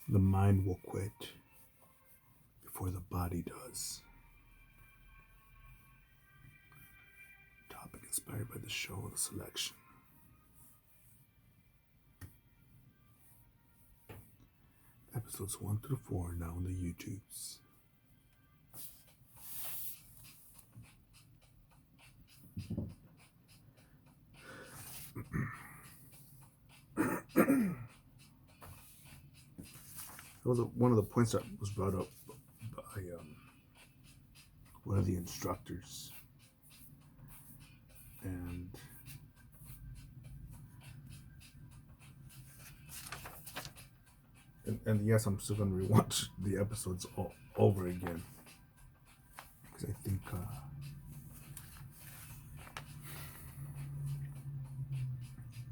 The mind will quit before the body does. Topic inspired by the show, The Selection. Episodes 1 through 4 now on the YouTubes. That was one of the points that was brought up by one of the instructors. And yes, I'm still going to rewatch the episodes all over again. Because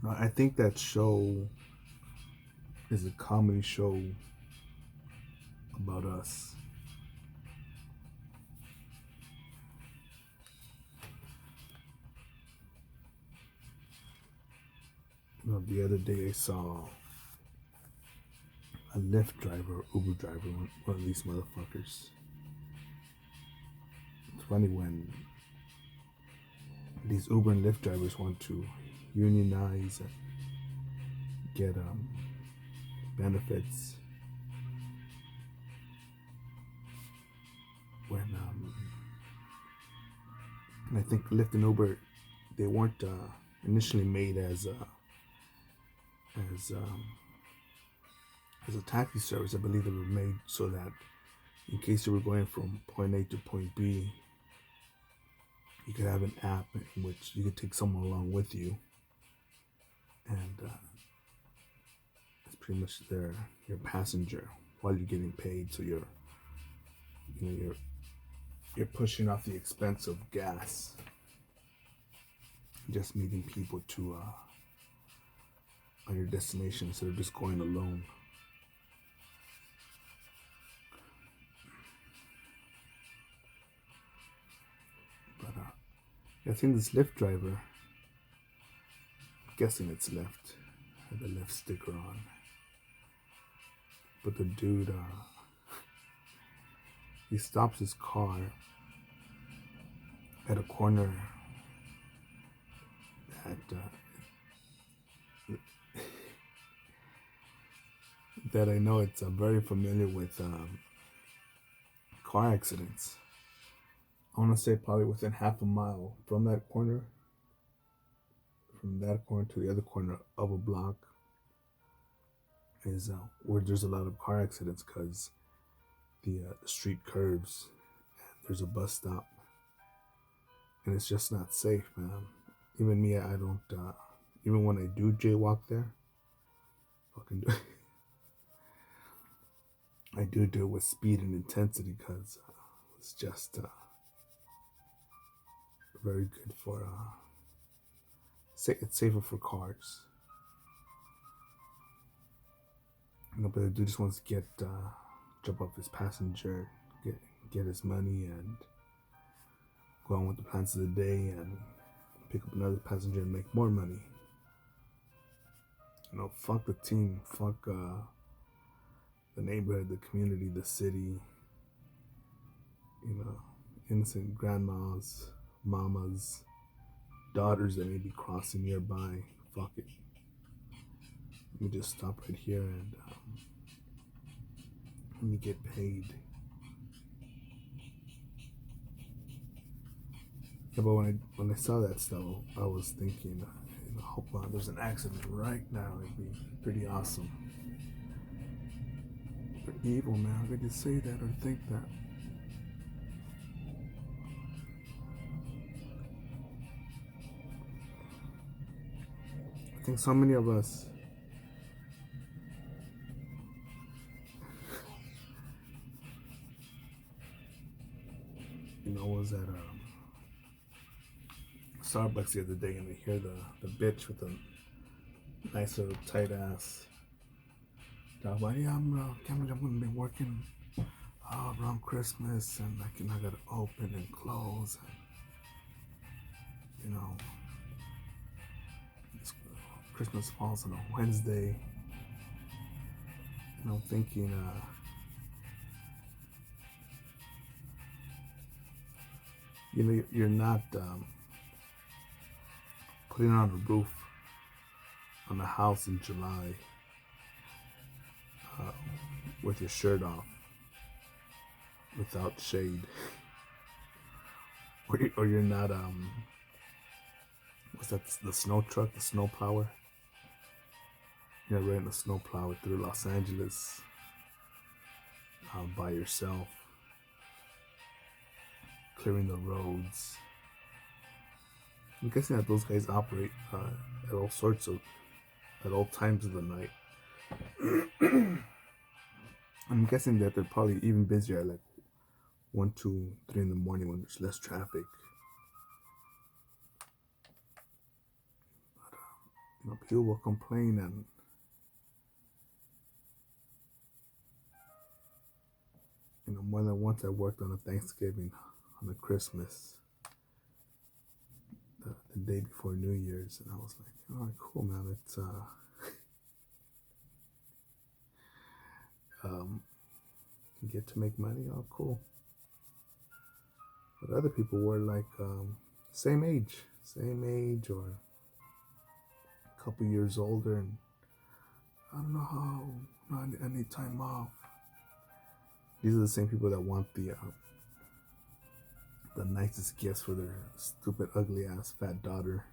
I think that show is a comedy show about us. The other day I saw a Lyft driver, Uber driver, one of these motherfuckers. It's funny when these Uber and Lyft drivers want to unionize and get benefits. When and I think Lyft and Uber, they weren't initially made as a taxi service. I believe they were made so that in case you were going from point A to point B, you could have an app in which you could take someone along with you, and it's pretty much your passenger while you're getting paid. So you're pushing off the expense of gas, just meeting people to on your destination instead of just going alone. But I think this Lyft driver, I'm guessing it's Lyft, had the Lyft sticker on. But the dude, he stops his car at a corner that I know it's very familiar with car accidents. I want to say probably within half a mile from that corner to the other corner of a block is where there's a lot of car accidents because the street curves and there's a bus stop and it's just not safe, man. Even me, I don't even when I do jaywalk there, fucking do I do it with speed and intensity because it's just very good for it's safer for cars. But the dude just wants to jump off his passenger, get his money, and go on with the plans of the day, and pick up another passenger and make more money. Fuck the team, fuck the neighborhood, the community, the city. Innocent grandmas, mamas, daughters that may be crossing nearby. Fuck it. Let me just stop right here and let me get paid. Yeah, but when I saw that stuff, I was thinking, hope there's an accident right now. It'd be pretty awesome. But evil, man. How could you say that or think that? I think so many of us was at Starbucks the other day and I hear the bitch with the nice little tight ass talk about, yeah, I'm gonna be working around Christmas and I gotta open and close and Christmas falls on a Wednesday. I'm thinking, you're not putting on a roof on a house in July uh, with your shirt off, without shade, or you're not what's that? The snow truck, the snow plower. You're riding a snow plower through Los Angeles by yourself, clearing the roads. I'm guessing that those guys operate at all times of the night. I'm guessing that they're probably even busier at like 1, 2, 3 in the morning when there's less traffic. People will complain, and more than once I worked on a Thanksgiving, on a Christmas, the day before New Year's, and I was like, all right, cool, man. It's you get to make money. Oh, cool. But other people were like same age, or a couple years older, and I don't know how. No, I need time off. These are the same people that want the nicest gifts for their stupid, ugly ass fat daughter,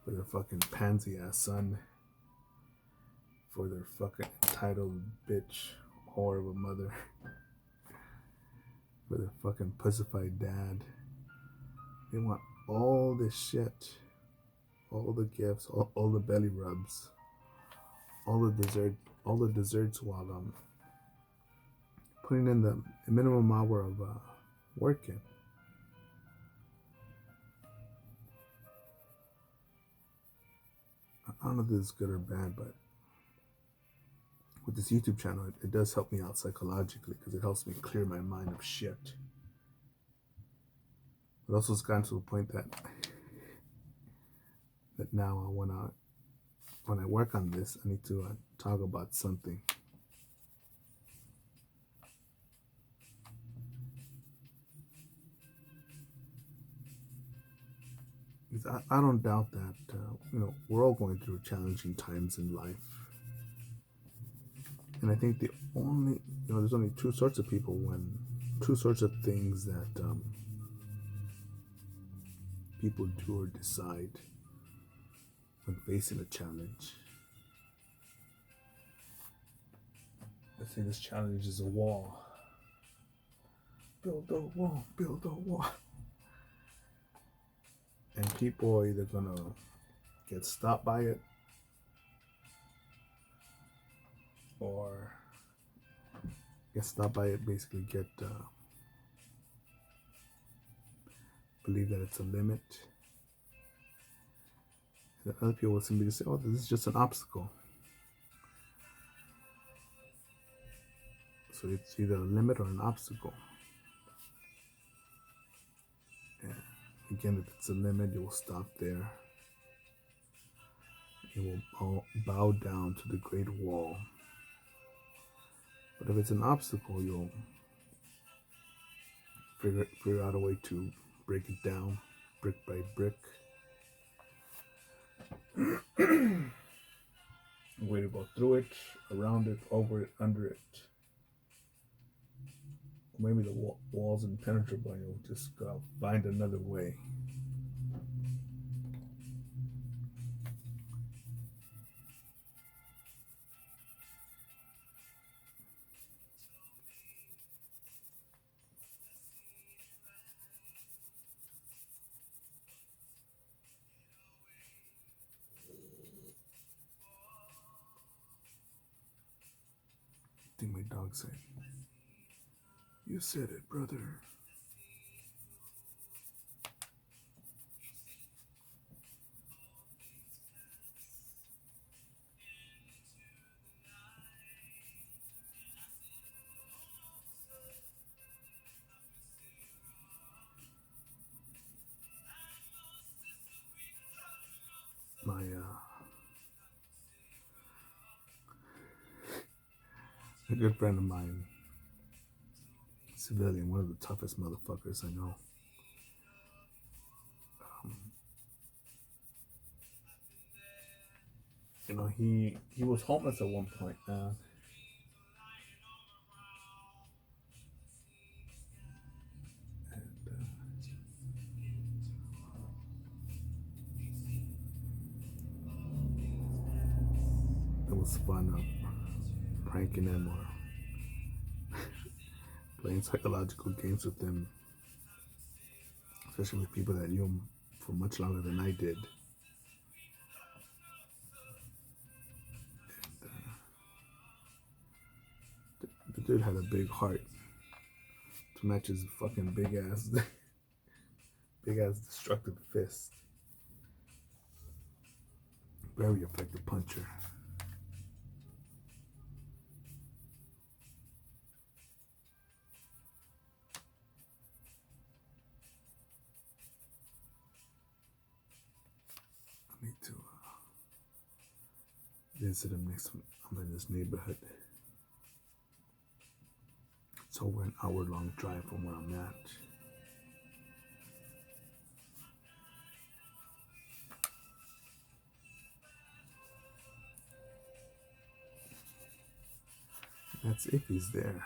for their fucking pansy ass son, for their fucking entitled bitch whore of a mother, for their fucking pussified dad. They want all this shit, all the gifts, all the belly rubs, all the desserts while putting in the minimum hour of working. I don't know if this is good or bad, but with this YouTube channel, it does help me out psychologically, because it helps me clear my mind of shit. But also, it's gotten to the point that now when I work on this, I need to talk about something. I don't doubt that we're all going through challenging times in life, and I think there's only two sorts of people, two sorts of things that people do or decide when facing a challenge. Let's say this challenge is a wall. Build a wall, build a wall. And people are either gonna get stopped by it, or basically get believe that it's a limit. And other people will simply say, oh, this is just an obstacle. So it's either a limit or an obstacle. And again, if it's a limit, you will stop there. You will bow down to the great wall. But if it's an obstacle, you'll figure out a way to break it down, brick by brick. A way to go through it, around it, over it, under it. Maybe the wall's impenetrable, and you'll just find another way. I think my dog said, "You said it, brother." My A good friend of mine, civilian, one of the toughest motherfuckers I know. Um, he was homeless at one point, man. And it was fun pranking him or playing psychological games with him, especially with people that knew him for much longer than I did. The dude had a big heart to match his fucking big ass, big ass destructive fist. Very effective puncher. I need to visit him next time I'm in this neighborhood. It's over an hour-long drive from where I'm at. That's if he's there.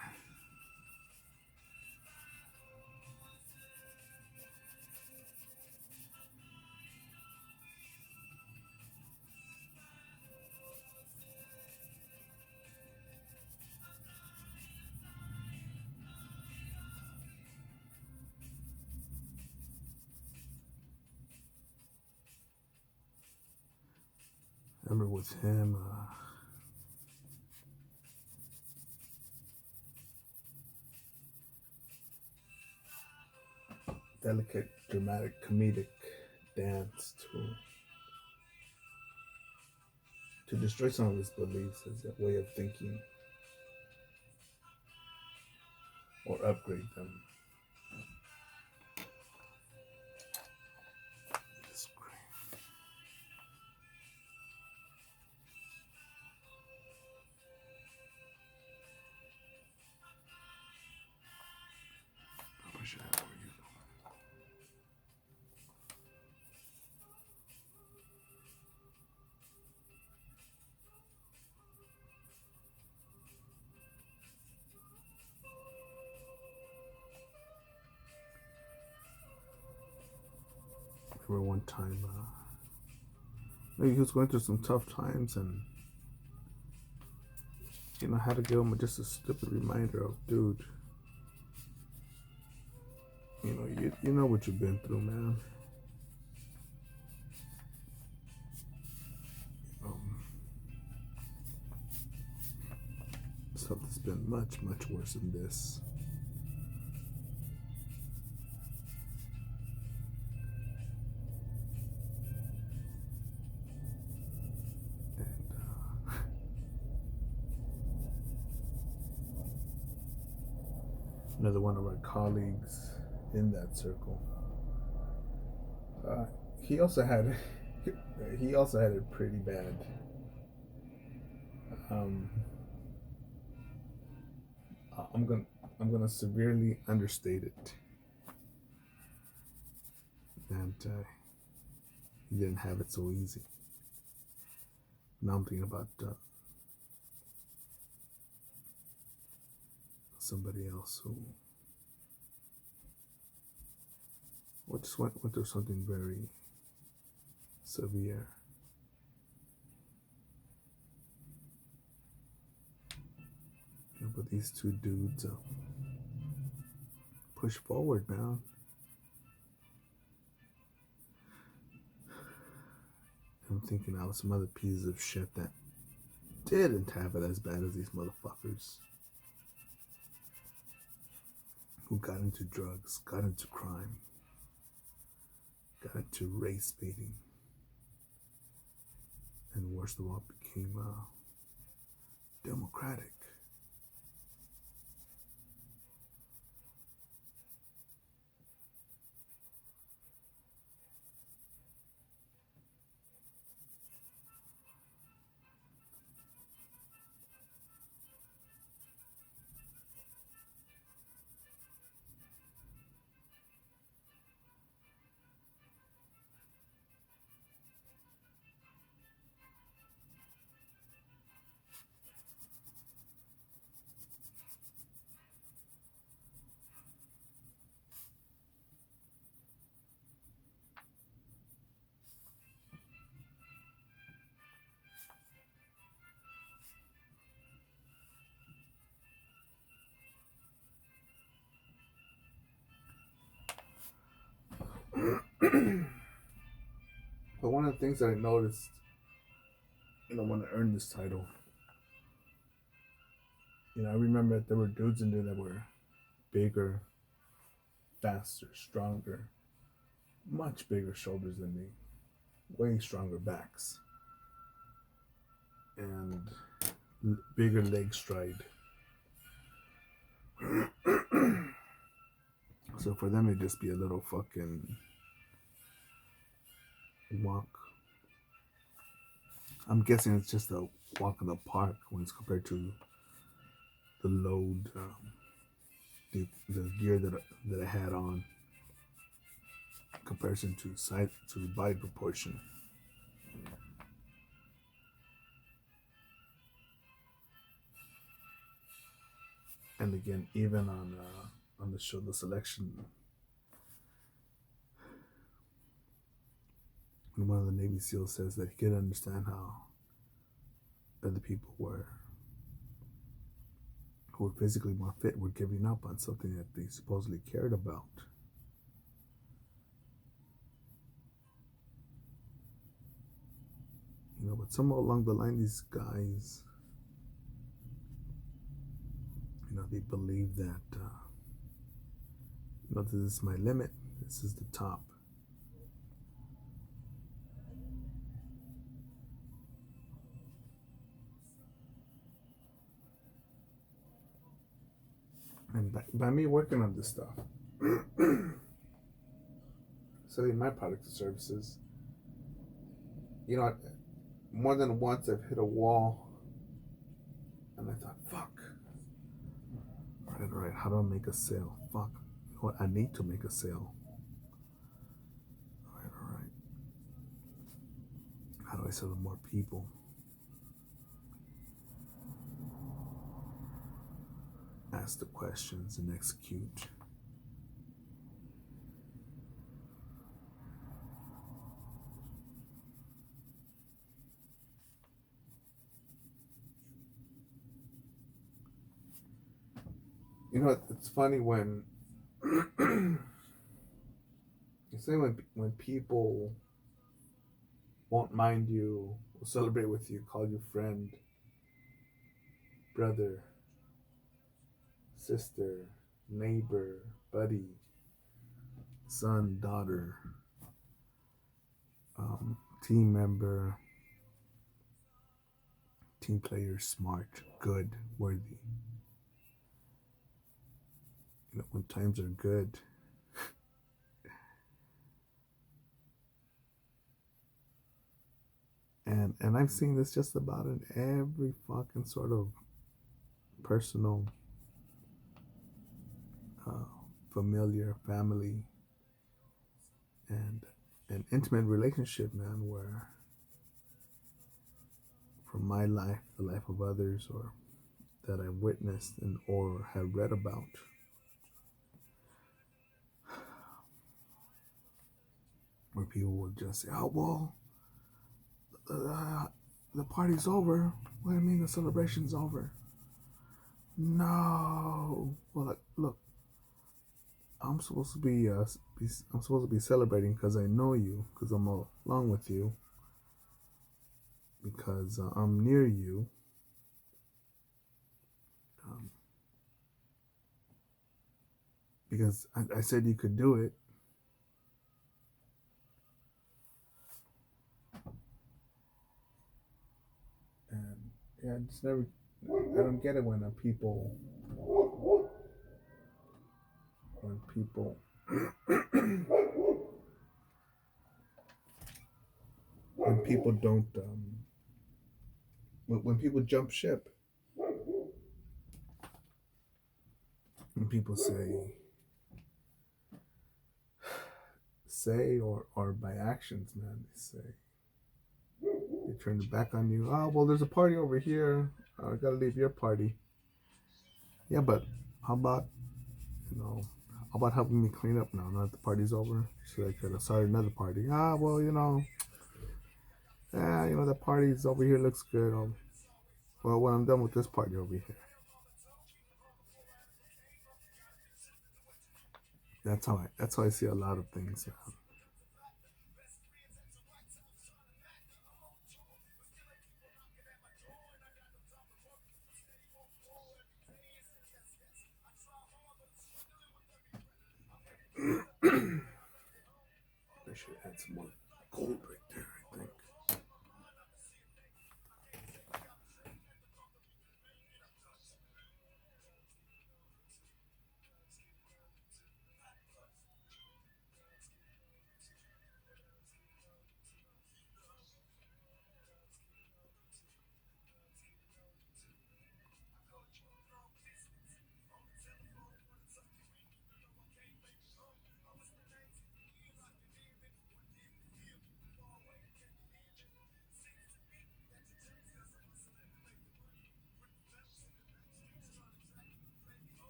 I remember with him, delicate, dramatic, comedic dance to destroy some of his beliefs as a way of thinking or upgrade them. It's great. I wish I had more you. I remember one time, maybe he was going through some tough times, and I had to give him just a stupid reminder of, dude, you know what you've been through, man. Stuff that's been much, much worse than this. Another one of our colleagues in that circle. He also had it pretty bad. I'm gonna severely understate it, and he didn't have it so easy. Now I'm thinking about somebody else who just went through something very severe. But these two dudes push forward, man. I'm thinking out some other pieces of shit that didn't have it as bad as these motherfuckers who got into drugs, got into crime, got into race baiting, and worst of all, became democratic. things that I noticed, when I earned this title, I remember that there were dudes in there that were bigger, faster, stronger, much bigger shoulders than me, way stronger backs, and bigger leg stride. So for them, it'd just be a little fucking walk. I'm guessing it's just a walk in the park when it's compared to the load, the gear that I had on, in comparison to body proportion. And again, even on the show, the selection, when one of the Navy SEALs says that he could understand how other people who were physically more fit were giving up on something that they supposedly cared about. But somewhere along the line, these guys, they believe that, this is my limit, this is the top. And by me working on this stuff, selling my products and services, more than once I've hit a wall and I thought, fuck. All right, how do I make a sale? Fuck. What? I need to make a sale. All right. How do I sell to more people? Ask the questions and execute. It's funny when you say when people won't mind you, will celebrate with you, call you friend, brother, sister, neighbor, buddy, son, daughter, team member, team player, smart, good, worthy. When times are good, and I've seen this just about in every fucking sort of personal, familiar, family, and an intimate relationship, man, where from my life, the life of others, or that I've witnessed or have read about, where people would just say, oh, well, the party's over. What do you mean the celebration's over? No. Well, look, I'm supposed to be celebrating because I know you, because I'm along with you, because I'm near you. Because I said you could do it. And yeah, I don't get it when people when people don't when people jump ship, when people say or by actions, man, they turn their back on you. Oh, well, there's a party over here, I gotta leave your party. Yeah, but how about helping me clean up now that the party's over, so I could start another party? Well, the party's over here looks good. Well, when I'm done with this party over here, that's how I see a lot of things. I should add some more gold right there, I think.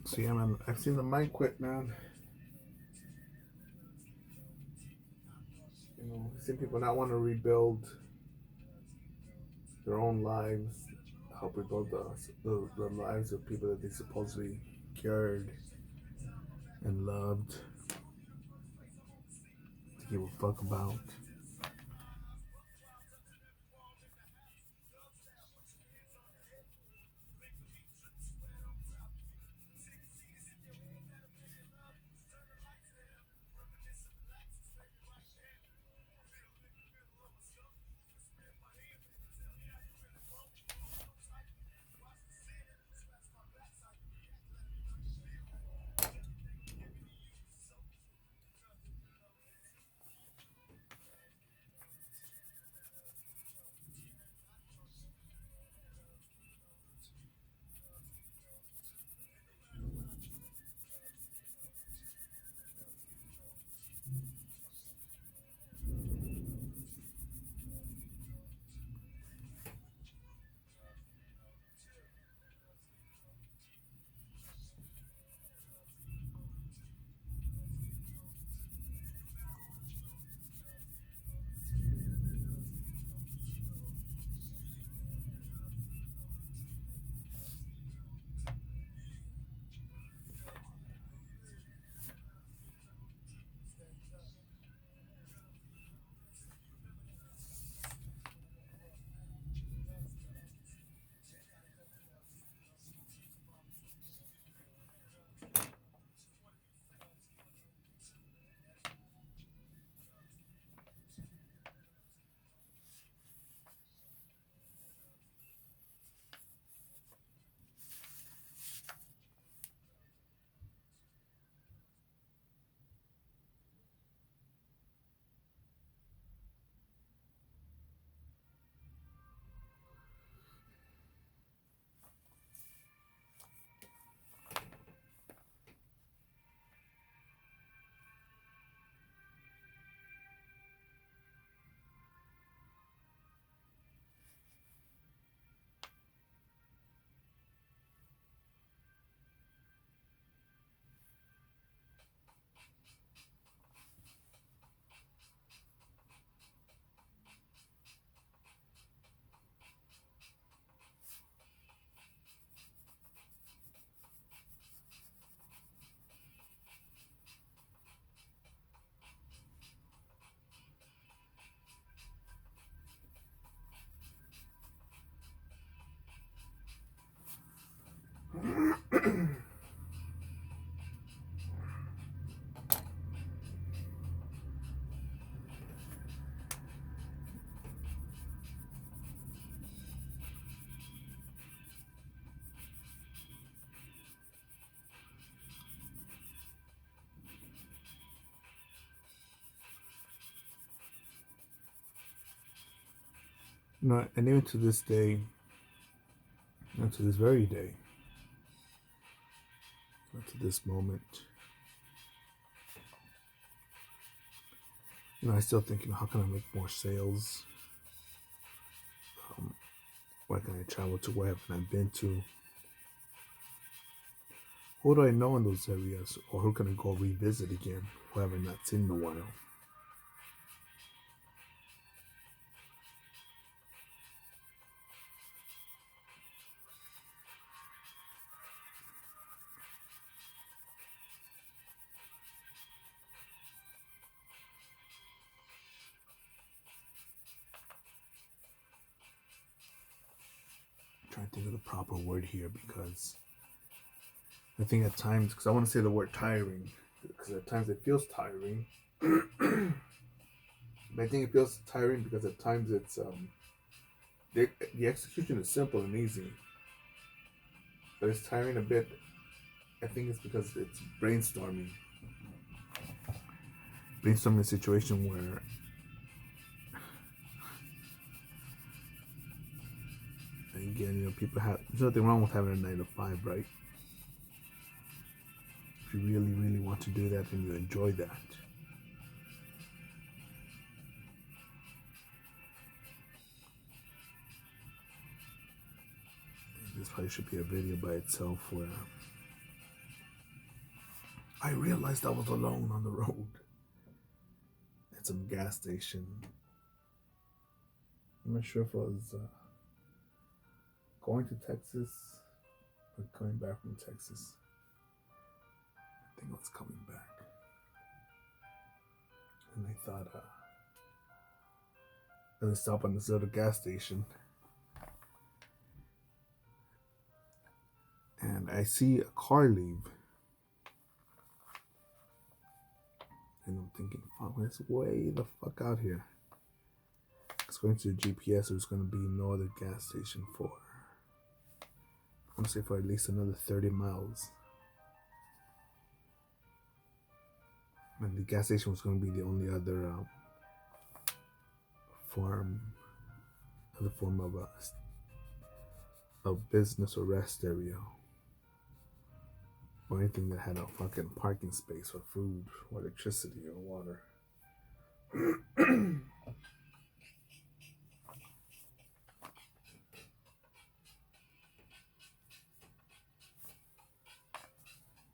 So yeah, man, I've seen the mind quit, man. I've seen people not want to rebuild their own lives, help rebuild the lives of people that they supposedly cared and loved, to give a fuck about. And even to this day, to this very day, to this moment, I still think, how can I make more sales? Where can I travel to? Where haven't I been to? Who do I know in those areas, or who can I go revisit again, who I have not seen in a while? I'm trying to think of the proper word here because I think at times, because I want to say the word tiring, because at times it feels tiring. But I think it feels tiring because at times it's the execution is simple and easy, but it's tiring a bit. I think it's because it's brainstorming a situation where again, people have there's nothing wrong with having a 9 to 5, right? If you really, really want to do that and you enjoy that. This probably should be a video by itself where I realized I was alone on the road at some gas station. I'm not sure if I was going to Texas or coming back from Texas. I think I was coming back. And I thought, I'm going to stop on this other gas station. And I see a car leave. And I'm thinking, fuck, it's way the fuck out here. It's going to the GPS, there's going to be no other gas station for, I want to say for at least another 30 miles. And the gas station was going to be the only other form of a business or rest area. Or anything that had a fucking parking space for food or electricity or water.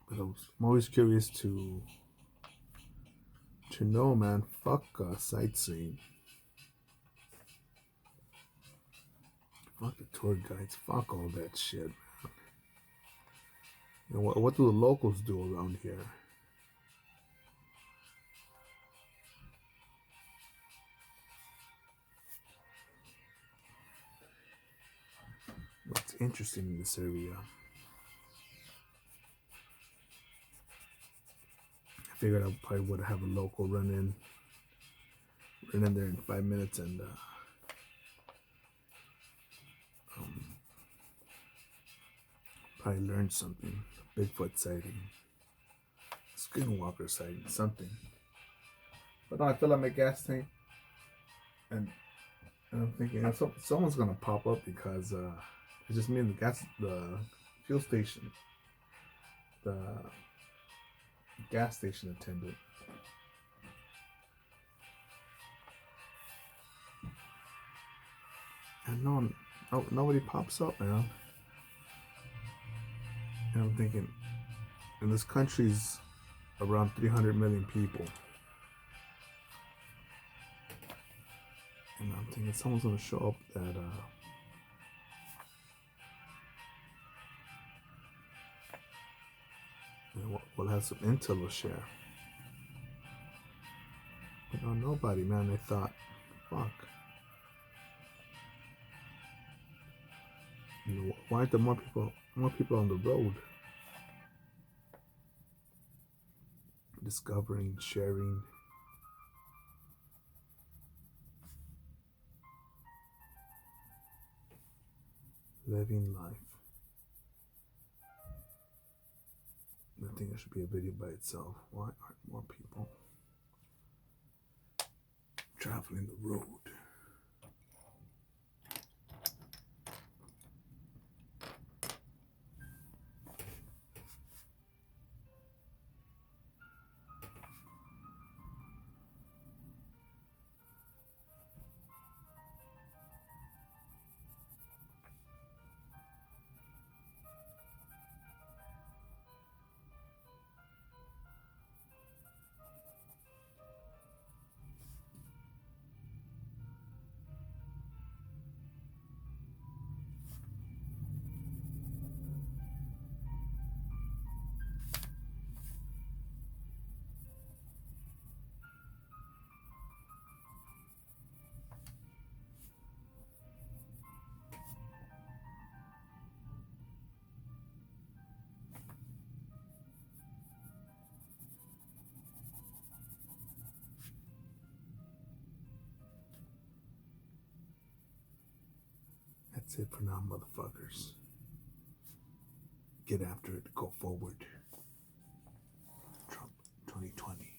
But I'm always curious to know, man. Fuck sightseeing. Fuck the tour guides. Fuck all that shit, man. You know, what do the locals do around here? What's interesting in this area? I figured I probably would have a local run in there in 5 minutes and probably learn something. Bigfoot sighting, skinwalker sighting, something. But no, I fill up my gas tank and I'm thinking someone's gonna pop up because it's just me and the fuel station, the gas station attendant. And nobody pops up, man. And I'm thinking, and this country's around 300 million people. And I'm thinking someone's gonna show up that we'll have some intel to share. But no, nobody, man. I thought, fuck. You know, why aren't there more people on the road? Discovering, sharing. Living life. I think it should be a video by itself. Why aren't more people traveling the road? That's it for now, motherfuckers. Get after it. Go forward. Trump 2020.